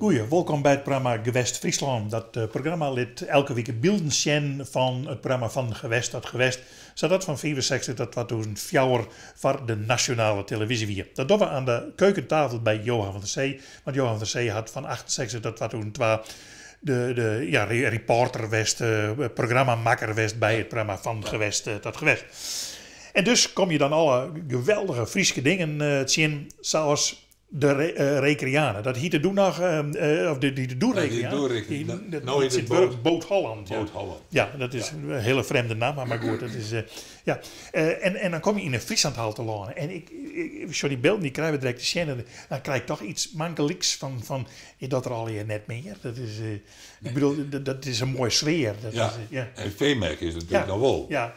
Goeie, welkom bij het programma Gewest Friesland. Dat programma liet elke week beelden zien van het programma van Gewest tot Gewest. Zodat van 64 tot 2004 voor de nationale televisie weer. Dat doen we aan de keukentafel bij Johan van der Zee. Want Johan van der Zee had van 68 tot 2002 de reporter west, programmamaker west bij het programma van Gewest tot Gewest. En dus kom je dan alle geweldige Friese dingen te zien, zoals de Recreanen. Dat hiette toen nog, of de Doe-Recreanen. Nou is het Boot Holland. Ja. Boot Holland. Ja, dat is een hele vreemde naam, maar goed. Dat is, ja. En dan kom je in een Frieslandhal te lonen. En zo die beelden die krijgen we direct te zien. En dan krijg ik toch iets mankelijks van dat er al hier net meer. Dat is, ik bedoel, dat is een mooie sfeer. Dat Ja, is, ja. en Veemerk is het natuurlijk nog wel. Ja.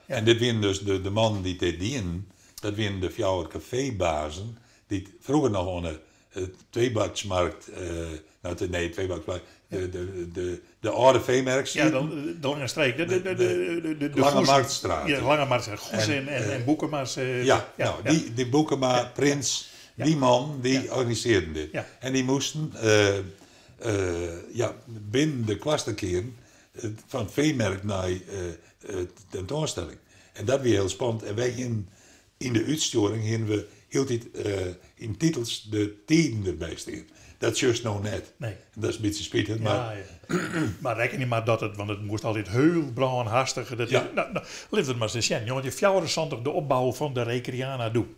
En dit winnen dus de man die dit dienen, dat winnen de Fjouwer cafébazen, die vroeger nog aan de tweebaksmarkt, de oude Veemerks. Ja, de Lange Streek. De Lange Marktstraat. Ja, Lange Marktstraat. Goes en Boekema's. Die Boekema, Prins, die man, die organiseerden dit. Ja. En die moesten binnen de klasterkeren van het veemerk naar tentoonstelling. En dat weer heel spannend. En wij in de uitsturing gingen we heel in titels de tijden erbij staan. Dat is juist nou net. Nee. En dat is een beetje spijtig, maar... Ja. Maar reken niet maar dat het, want het moest altijd heel bruin hastig. Lift het maar eens zien. Jongen, je 74 de opbouw van de Recreana doet.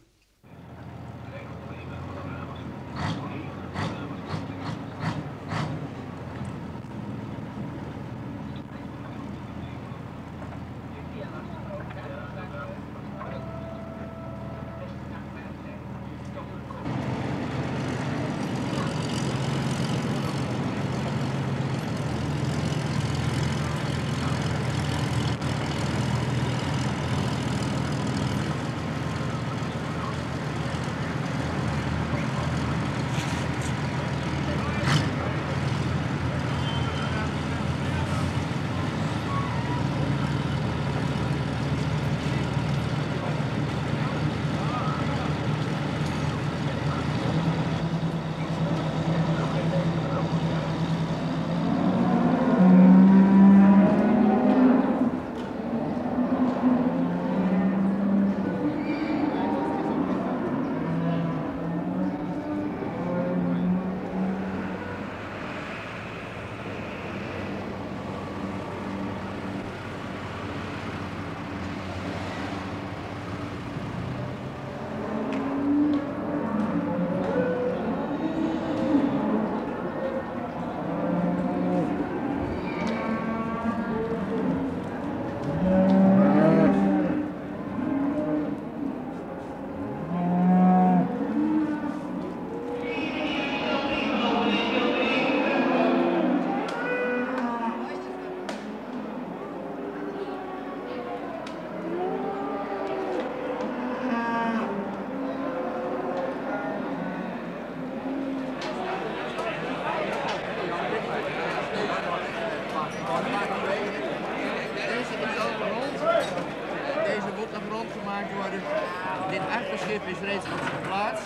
Is reeds op zijn plaats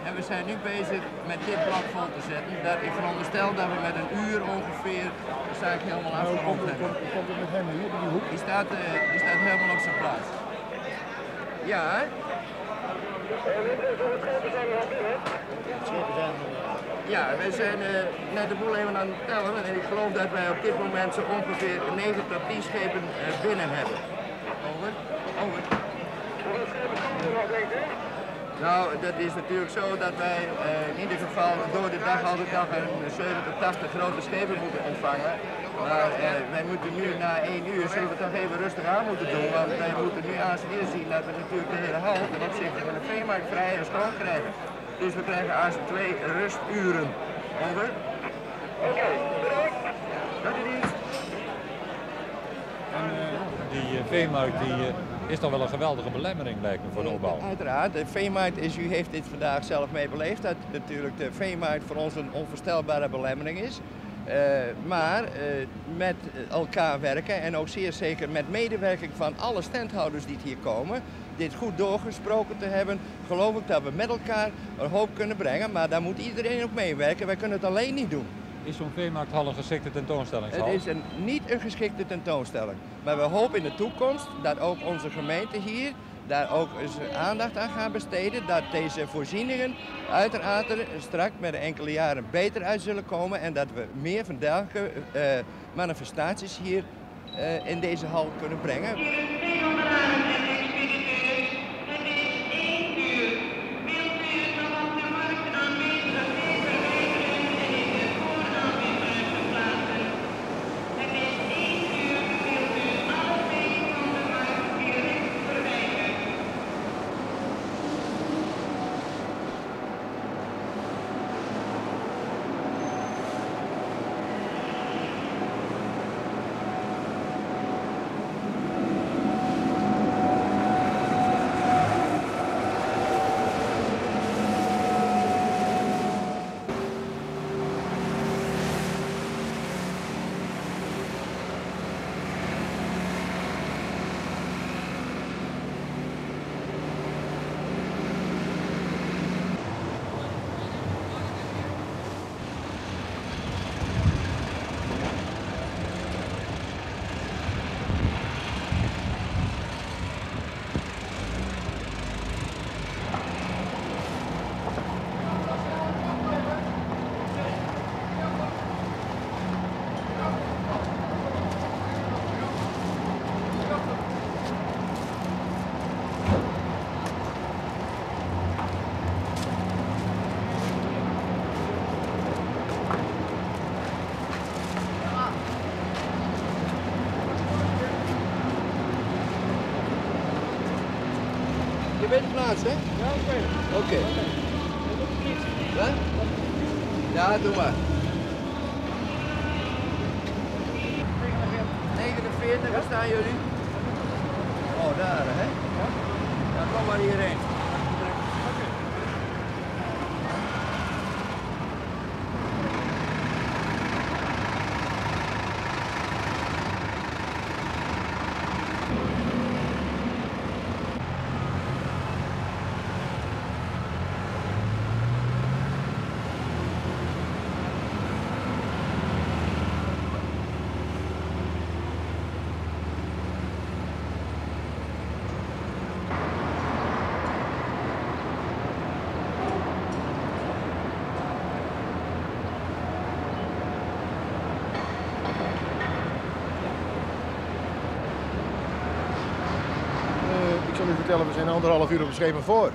en we zijn nu bezig met dit blok vol te zetten. Ik veronderstel dat we met een uur ongeveer de zaak helemaal afgerond hebben. Komt het met hem hier, die hoek? Die staat helemaal op zijn plaats. Ja. Ja, wij zijn net de boel even aan het tellen en ik geloof dat wij op dit moment zo ongeveer 9 tot 10 schepen binnen hebben. Over. Hoeveel schepen komen er nog, denkt u? Nou, dat is natuurlijk zo dat wij in ieder geval door de dag altijd nog een 7 tot 80 grote schepen moeten ontvangen. Maar wij moeten nu na 1 uur zullen we toch even rustig aan moeten doen, want wij moeten nu aanzien zien dat we natuurlijk de hele hal ten opzichte van de veemarkt vrij en schoon krijgen. Dus we krijgen aanzien 2 rusturen. Over. Oké, bedankt. Dat is iets. En die veemarkt is toch wel een geweldige belemmering, lijkt me, voor de opbouw. Uiteraard. De veemarkt u heeft dit vandaag zelf mee beleefd, dat natuurlijk de veemarkt voor ons een onvoorstelbare belemmering is. Maar met elkaar werken en ook zeer zeker met medewerking van alle standhouders die hier komen, dit goed doorgesproken te hebben, geloof ik dat we met elkaar een hoop kunnen brengen. Maar daar moet iedereen ook meewerken. Wij kunnen het alleen niet doen. Is zo'n veemarkthal een geschikte tentoonstellingshal? Het is niet een geschikte tentoonstelling. Maar we hopen in de toekomst dat ook onze gemeente hier daar ook eens aandacht aan gaat besteden. Dat deze voorzieningen uiteraard er straks met enkele jaren beter uit zullen komen. En dat we meer van dergelijke manifestaties hier in deze hal kunnen brengen. Je bent plaats, hè? Ja, Oké. Wat? Ja, doe maar. 49, waar staan jullie? Oh, daar, hè? Ja, kom maar hierheen. Ik zal u vertellen, we zijn 1,5 uur op het schema voor.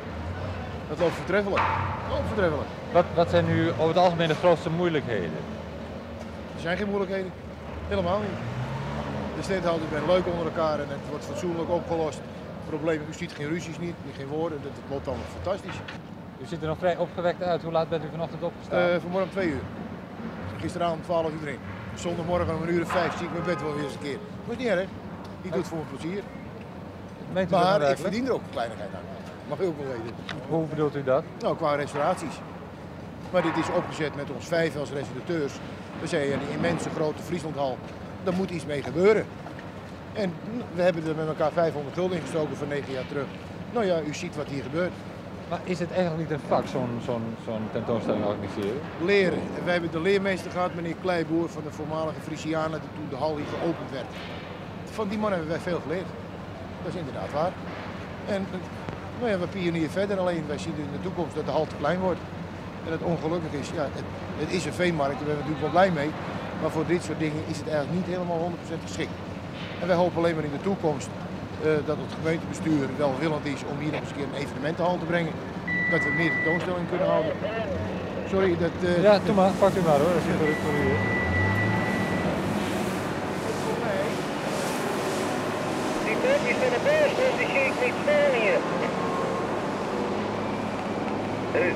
Dat loopt voortreffelijk. Loopt voortreffelijk. Wat zijn nu over het algemeen de grootste moeilijkheden? Er zijn geen moeilijkheden. Helemaal niet. De standhouders zijn leuk onder elkaar en het wordt fatsoenlijk opgelost. Problemen, u ziet geen ruzies niet, geen woorden. Dat loopt allemaal fantastisch. U ziet er nog vrij opgewekt uit. Hoe laat bent u vanochtend opgestaan? Vanmorgen om 2 uur. Gisteravond om 12 uur erin. Zondagmorgen om 1 uur of 5 zie ik mijn bed wel weer eens een keer. Maar is niet erg. Ik doe het voor mijn plezier. Meent u dat Maar ik werkelijk? verdien er ook een kleinigheid aan. Mag u ook wel weten. Hoe bedoelt u dat? Nou, qua restauraties. Maar dit is opgezet met ons 5 als restaurateurs. We zijn een immense grote Frieslandhal. Daar moet iets mee gebeuren. En we hebben er met elkaar 500 gulden ingestoken voor 9 jaar terug. Nou ja, u ziet wat hier gebeurt. Maar is het eigenlijk niet een vak, zo'n tentoonstelling organiseren? Leren. En wij hebben de leermeester gehad, meneer Kleiboer van de voormalige Frisianen, toen de hal hier geopend werd. Van die man hebben wij veel geleerd. Dat is inderdaad waar. En nou ja, we pionieren verder, alleen wij zien in de toekomst dat de hal te klein wordt. En het ongelukkig is, ja, het is een veemarkt, daar zijn we natuurlijk wel blij mee. Maar voor dit soort dingen is het eigenlijk niet helemaal 100% geschikt. En wij hopen alleen maar in de toekomst dat het gemeentebestuur welwillend is om hier nog eens een keer een evenementenhal te brengen. Dat we meer tentoonstellingen kunnen houden. Sorry, dat... Ja, doe maar. Pakt u maar hoor, dat is voor u. Die bootjes van de beursgrond, die zie ik niet staan hier.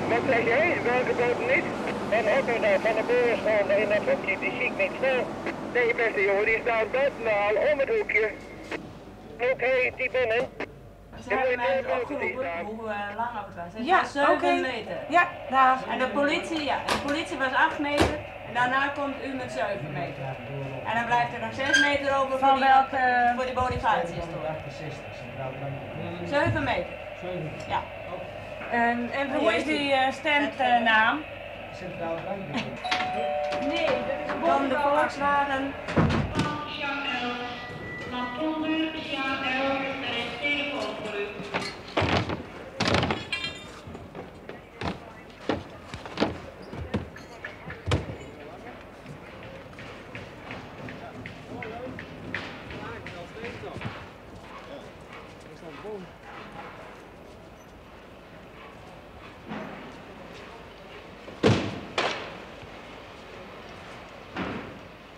Wat zeg jij? Welke boot niet? Van Otterdam, van de beursgrond in dat hoekje, die zie ik niet staan. Nee, beste jongen, die staan buiten al om het hoekje. Oké, die binnen. Ze hebben mij opgeroepen hoe lang het was. Het Ja, was 7 oké. meter. Ja, daar. En de politie was 8 meter En daarna komt u met 7 meter. En dan blijft er nog 6 meter over Van welke? voor die bonificatie. 7 meter. Ja. En hoe is die standnaam? Nee, dat is dan de Volkswagen.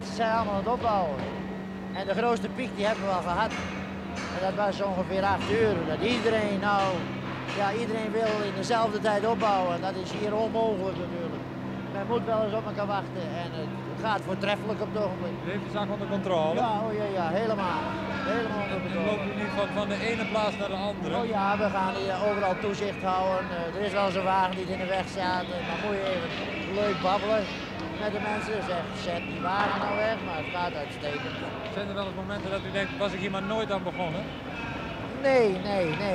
Ze zijn allemaal aan het opbouwen. En de grootste piek die hebben we al gehad. En dat was ongeveer 8 uur. Dat iedereen iedereen wil in dezelfde tijd opbouwen. Dat is hier onmogelijk natuurlijk. Men moet wel eens op elkaar wachten en het gaat voortreffelijk op het ogenblik. U heeft de zaak onder controle? Ja, helemaal. Helemaal onder controle. Loopt u nu van de ene plaats naar de andere? Oh ja, we gaan hier overal toezicht houden. Er is wel eens een wagen die in de weg staat. Dan moet je even leuk babbelen met de mensen. Zet die wagen nou weg, maar het gaat uitstekend. Zijn er wel eens momenten dat u denkt, was ik hier maar nooit aan begonnen? Nee,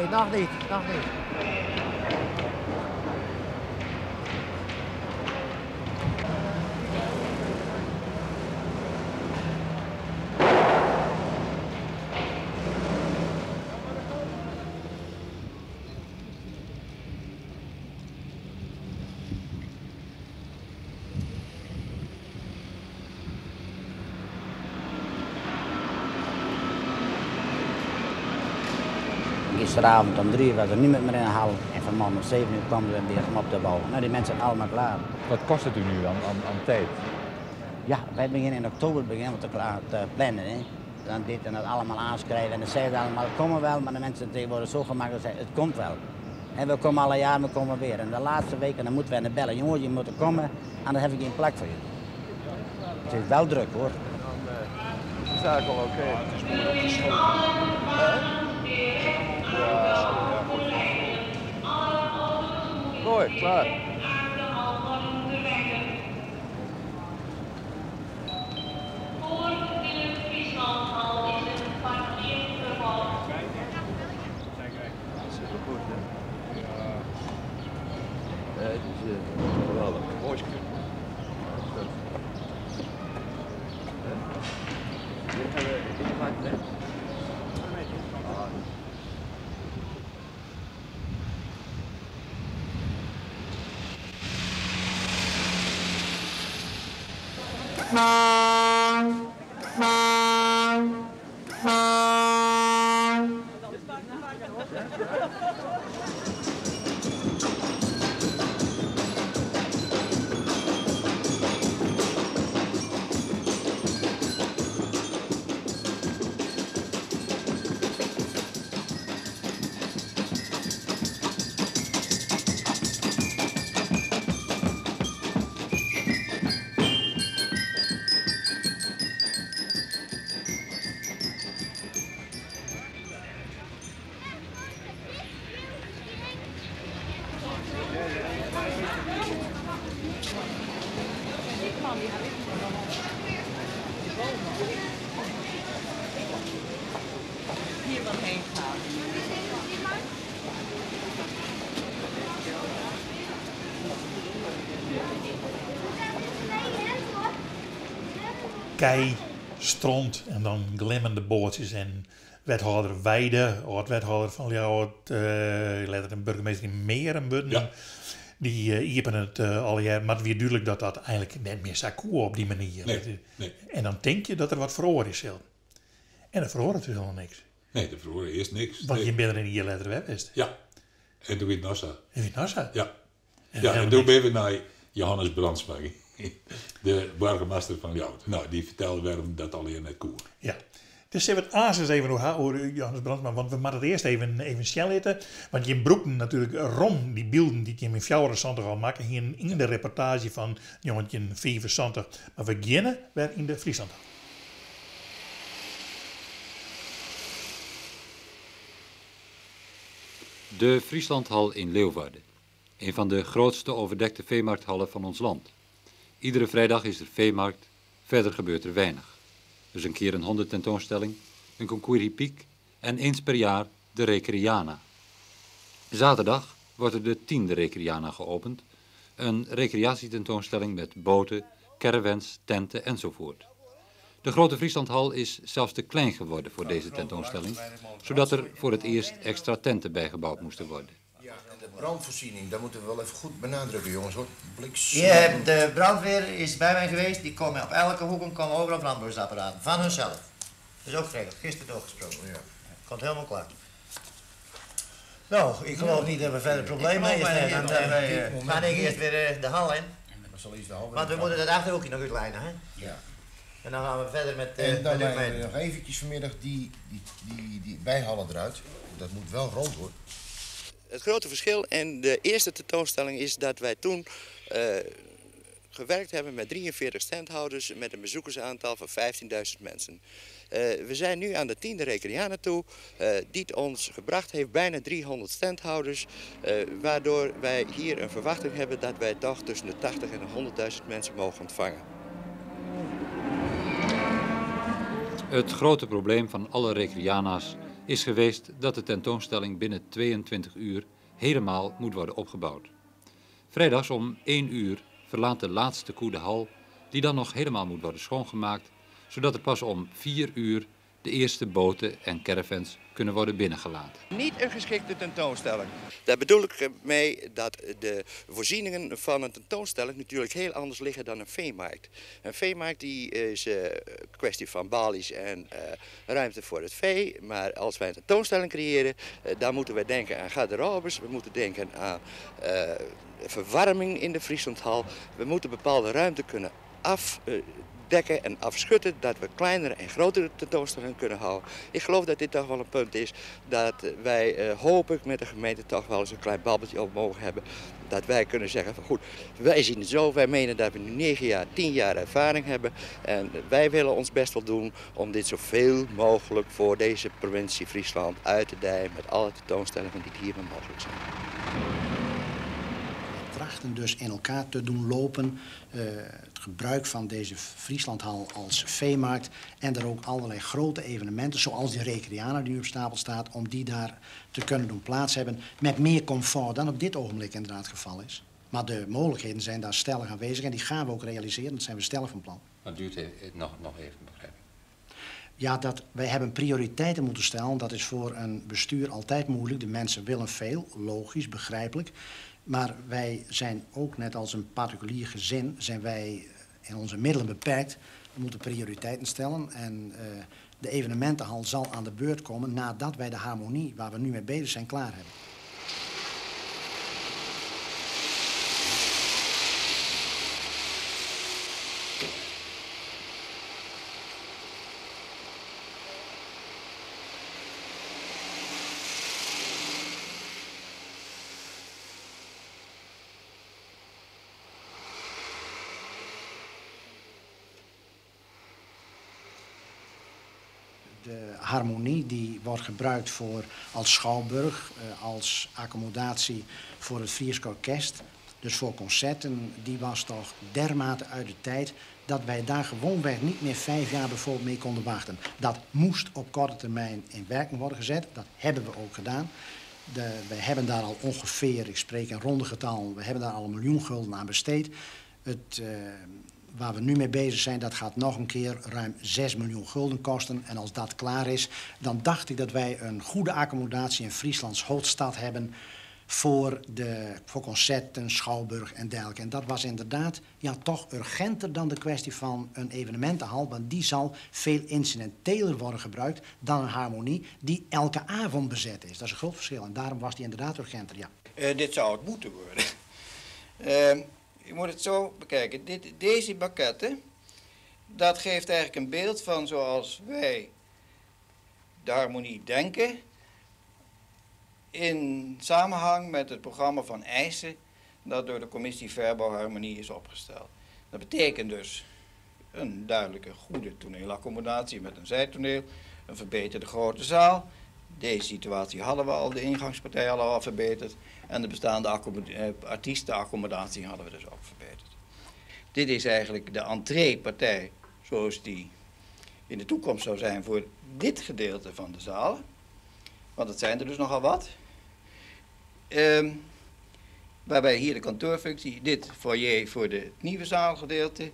nog niet. Gisteravond om 3 was er niemand meer in de hal en vanmorgen om 7 uur kwamen we weer om op te bouwen. Nou, die mensen zijn allemaal klaar. Wat kost het u nu aan tijd? Ja, wij beginnen in oktober te plannen. Hè. Dan dit en dat allemaal aanschrijven en dan zeiden ze allemaal, het komen wel, maar de mensen tegenwoordig zo gemakkelijk zeggen, het komt wel. En we komen alle jaren, we komen weer. En de laatste weken dan moeten we naar bellen, jongens, je moet er komen, anders heb ik geen plek voor je. Het is wel druk hoor. Dan is de zaak al oké. Het is mooi opgeschoten. Mooi, klaar. Het is geweldig. Mooi stuk. Dit gaan we in de markt, hè? Hier wat heen gaan. Kei, stront en dan glimmende bootjes en wethouder Weide, oud-wethouder van letterlijk een burgemeester in Meerenbudden. Ja. Die iepen het al jaar, maar het weer duidelijk dat dat eigenlijk net meer sakoe op die manier. Nee. En dan denk je dat er wat verhoor is. En er verhoor het dus helemaal niks. Nee, er verhoorde eerst niks. Want nee. je bent er in die letter web is. Ja, en toen weer Nassa. En wie Nassa? Ja, En en helemaal toen niks. ben we naar Johannes Brandsma, de burgemeester van Jout. Nou, die vertelde waarom dat al in het koer. Ja. Dus ze hebben het aanzien even over Johannes Brandsma, want we moeten het eerst even snel eten. Want je broekten natuurlijk rond die beelden die je in 24 al maken hier in de reportage van jongetje 74. Maar we beginnen weer in de Friesland. De Frieslandhal in Leeuwarden. Een van de grootste overdekte veemarkthallen van ons land. Iedere vrijdag is er veemarkt, verder gebeurt er weinig. Dus een keer een hondententoonstelling, een concours hippiek en eens per jaar de Recreana. Zaterdag wordt er de 10e Recreana geopend, een recreatietentoonstelling met boten, caravans, tenten enzovoort. De Grote Frieslandhal is zelfs te klein geworden voor deze tentoonstelling, zodat er voor het eerst extra tenten bijgebouwd moesten worden. Ja, en de brandvoorziening, dat moeten we wel even goed benadrukken, jongens, hoor. De brandweer is bij mij geweest, die komen op elke hoek en komen overal brandblusapparaten, van hunzelf. Dat is ook geregeld, gisteren doorgesproken. Ja. Komt helemaal klaar. Nou, ik geloof niet dat we verder problemen hebben. Dan ga ik eerst weer de hal in. Want we moeten dat achterhoekje nog uitlijnen, hè? Ja. En dan gaan we verder met en dan lijnen we nog eventjes vanmiddag die bijhallen eruit. Dat moet wel rond worden. Het grote verschil in de eerste tentoonstelling is dat wij toen gewerkt hebben met 43 standhouders met een bezoekersaantal van 15.000 mensen. We zijn nu aan de 10e Recreana toe, die het ons gebracht heeft bijna 300 standhouders, waardoor wij hier een verwachting hebben dat wij toch tussen de 80 en de 100.000 mensen mogen ontvangen. Het grote probleem van alle Recreana's is geweest dat de tentoonstelling binnen 22 uur helemaal moet worden opgebouwd. Vrijdags om 1 uur verlaat de laatste koe de hal, die dan nog helemaal moet worden schoongemaakt, zodat er pas om 4 uur de eerste boten en caravans kunnen worden binnengelaten. Niet een geschikte tentoonstelling. Daar bedoel ik mee dat de voorzieningen van een tentoonstelling natuurlijk heel anders liggen dan een veemarkt. Een veemarkt die is een kwestie van balies en ruimte voor het vee. Maar als wij een tentoonstelling creëren, dan moeten wij denken aan garderobes, we moeten denken aan verwarming in de Frieslandhal. We moeten bepaalde ruimte kunnen afdekken en afschutten, dat we kleinere en grotere tentoonstellingen kunnen houden. Ik geloof dat dit toch wel een punt is dat wij hopelijk met de gemeente toch wel eens een klein babbeltje op mogen hebben. Dat wij kunnen zeggen van goed, wij zien het zo, wij menen dat we nu 9 jaar, 10 jaar ervaring hebben. En wij willen ons best wel doen om dit zoveel mogelijk voor deze provincie Friesland uit te dijen met alle tentoonstellingen die hier maar mogelijk zijn. Trachten dus in elkaar te doen lopen, het gebruik van deze Frieslandhal als veemarkt en er ook allerlei grote evenementen, zoals die Recreana die nu op stapel staat, om die daar te kunnen doen plaats hebben met meer comfort dan op dit ogenblik inderdaad het geval is. Maar de mogelijkheden zijn daar stellig aanwezig en die gaan we ook realiseren, dat zijn we stellig van plan. Dat duurt nog even, begrijp ik. Ja, wij hebben prioriteiten moeten stellen, dat is voor een bestuur altijd moeilijk. De mensen willen veel, logisch, begrijpelijk. Maar wij zijn ook, net als een particulier gezin, zijn wij in onze middelen beperkt. We moeten prioriteiten stellen en de evenementenhal zal aan de beurt komen nadat wij de harmonie, waar we nu mee bezig zijn, klaar hebben. De harmonie die wordt gebruikt als schouwburg, als accommodatie voor het Fries Orkest. Dus voor concerten, die was toch dermate uit de tijd dat wij daar gewoonweg niet meer 5 jaar bijvoorbeeld mee konden wachten. Dat moest op korte termijn in werking worden gezet, dat hebben we ook gedaan. We hebben daar al ongeveer, ik spreek in ronde getallen, we hebben daar al 1 miljoen gulden aan besteed. Waar we nu mee bezig zijn, dat gaat nog een keer ruim 6 miljoen gulden kosten. En als dat klaar is, dan dacht ik dat wij een goede accommodatie in Frieslands hoofdstad hebben voor concerten, schouwburg en dergelijke. En dat was inderdaad toch urgenter dan de kwestie van een evenementenhal, want die zal veel incidenteler worden gebruikt dan een harmonie die elke avond bezet is. Dat is een groot verschil en daarom was die inderdaad urgenter, ja. Dit zou het moeten worden. Je moet het zo bekijken. Deze bakketten, dat geeft eigenlijk een beeld van zoals wij de harmonie denken in samenhang met het programma van eisen dat door de commissie Verbouwharmonie is opgesteld. Dat betekent dus een duidelijke goede toneelaccommodatie met een zijtoneel, een verbeterde grote zaal. Deze situatie hadden we al, de ingangspartij hadden we al verbeterd en de bestaande artiestenaccommodatie hadden we dus ook verbeterd. Dit is eigenlijk de entreepartij zoals die in de toekomst zou zijn voor dit gedeelte van de zaal. Want het zijn er dus nogal wat. Waarbij hier de kantoorfunctie, dit foyer voor het nieuwe zaalgedeelte.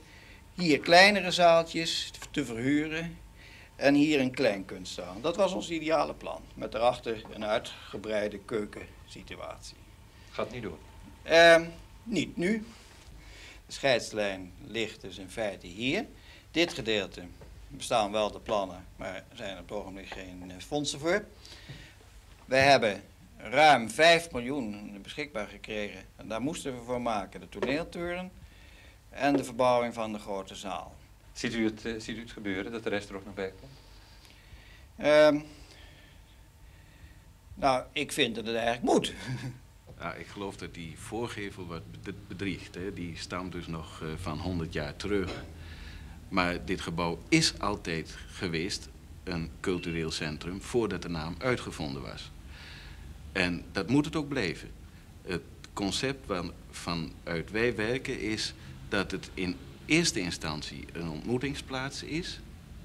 Hier kleinere zaaltjes te verhuren. En hier een klein kunstzaal. Dat was ons ideale plan. Met daarachter een uitgebreide keukensituatie. Gaat niet door? Niet nu. De scheidslijn ligt dus in feite hier. Dit gedeelte bestaan wel de plannen, maar er zijn op het ogenblik geen fondsen voor. Wij hebben ruim 5 miljoen beschikbaar gekregen. En daar moesten we voor maken. De toneeltoren en de verbouwing van de grote zaal. Ziet u het gebeuren, dat de rest er ook nog bij komt? Nou, ik vind dat het eigenlijk moet. Ja, ik geloof dat die voorgevel wat bedriegt. Hè. Die stamt dus nog van 100 jaar terug. Maar dit gebouw is altijd geweest een cultureel centrum voordat de naam uitgevonden was. En dat moet het ook blijven. Het concept vanuit wij werken is dat het in eerste instantie een ontmoetingsplaats is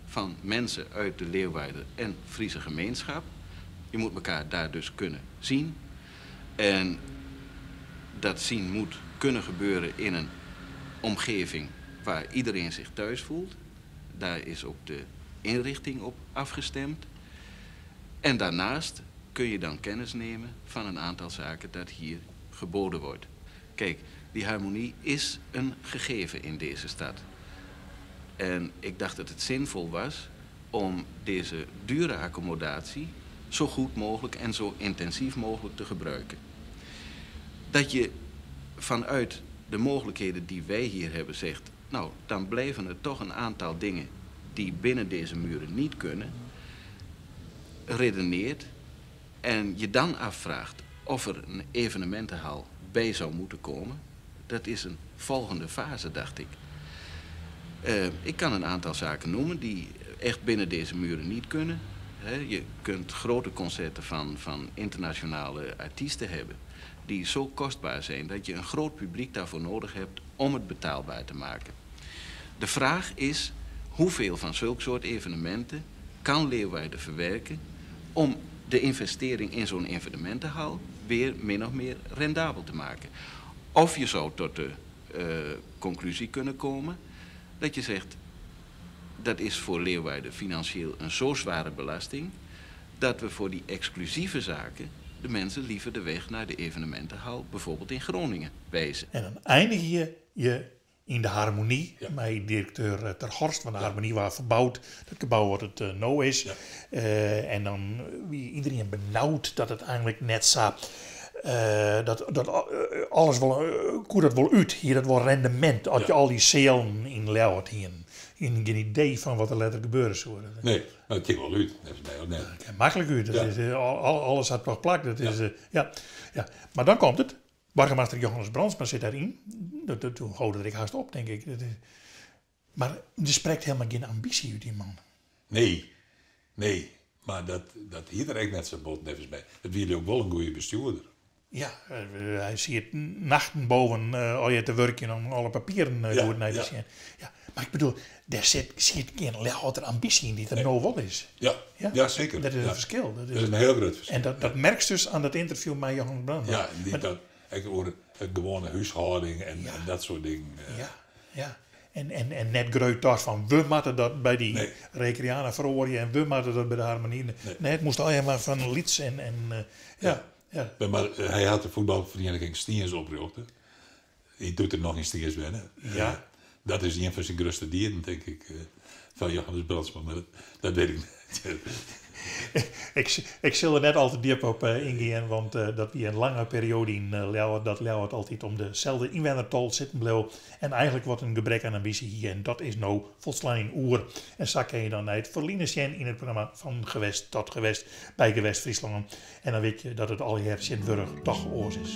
van mensen uit de Leeuwarden en Friese gemeenschap. Je moet elkaar daar dus kunnen zien. En dat zien moet kunnen gebeuren in een omgeving waar iedereen zich thuis voelt. Daar is ook de inrichting op afgestemd. En daarnaast kun je dan kennis nemen van een aantal zaken dat hier geboden wordt. Kijk, die harmonie is een gegeven in deze stad. En ik dacht dat het zinvol was om deze dure accommodatie zo goed mogelijk en zo intensief mogelijk te gebruiken. Dat je vanuit de mogelijkheden die wij hier hebben zegt, nou, dan blijven er toch een aantal dingen die binnen deze muren niet kunnen, redeneert en je dan afvraagt of er een evenementenhal bij zou moeten komen. Dat is een volgende fase, dacht ik. Ik kan een aantal zaken noemen die echt binnen deze muren niet kunnen. Je kunt grote concerten van internationale artiesten hebben die zo kostbaar zijn dat je een groot publiek daarvoor nodig hebt om het betaalbaar te maken. De vraag is hoeveel van zulke soort evenementen kan Leeuwarden verwerken om de investering in zo'n evenementenhal weer min of meer rendabel te maken. Of je zou tot de conclusie kunnen komen dat je zegt, dat is voor Leeuwarden financieel een zo zware belasting dat we voor die exclusieve zaken de mensen liever de weg naar de evenementenhal, bijvoorbeeld in Groningen, wijzen. En dan eindig je in de harmonie, ja, met directeur Ter Horst van de harmonie waar verbouwd, het gebouw wat het nou is. Ja. En dan wie iedereen benauwd dat het eigenlijk net zo, dat alles wel, hoe dat wel uit, hier dat wel rendement, als je al die zeelen in Leeuwarden hier. Geen idee van wat er letterlijk gebeuren zou. Nee, maar het ging wel uit. Nee. Makkelijk uit. Dat is, alles had toch plak. Dat is, ja. Maar dan komt het. Burgemeester Johannes Brandsma zit daarin. Toen hoorde ik haast op, denk ik. Maar er spreekt helemaal geen ambitie uit die man. Nee. Maar dat hier er echt net zo bot nevens bij. Dat wil je ook wel een goede bestuurder. Ja, hij ziet nachten boven al je te werken om alle papieren goed naar te zien. Ja, maar ik bedoel, daar zit geen louter ambitie in die er nou wel is. Ja, zeker. Dat is een verschil. Dat is een heel groot verschil. En dat merk je dus aan dat interview met Johannes Brandsma. Ja, over het gewone huishouding en dat soort dingen. Ja. En net groot thuis van, we moeten dat bij die Recreanen verhoren en we moeten dat bij de harmonie. Nee, het moest allemaal van Lieds en ja. Maar hij had de voetbalvereniging Stiers opricht. Die doet er nog in Stiers binnen. Ja. Dat is een van zijn grootste dieren, denk ik, van Johannes Brandsma. Maar dat weet ik niet. Ik zal er net altijd diep op ingaan, want dat we een lange periode in Leeuwarden altijd om dezelfde inwonertal zitten bleef. En eigenlijk wordt een gebrek aan ambitie hier. En dat is nou volslaan in oer. En zo kan je dan uit verliezen zijn in het programma van gewest tot gewest bij Gewest Friesland. En dan weet je dat het al hier Sint-Wurg toch oors is.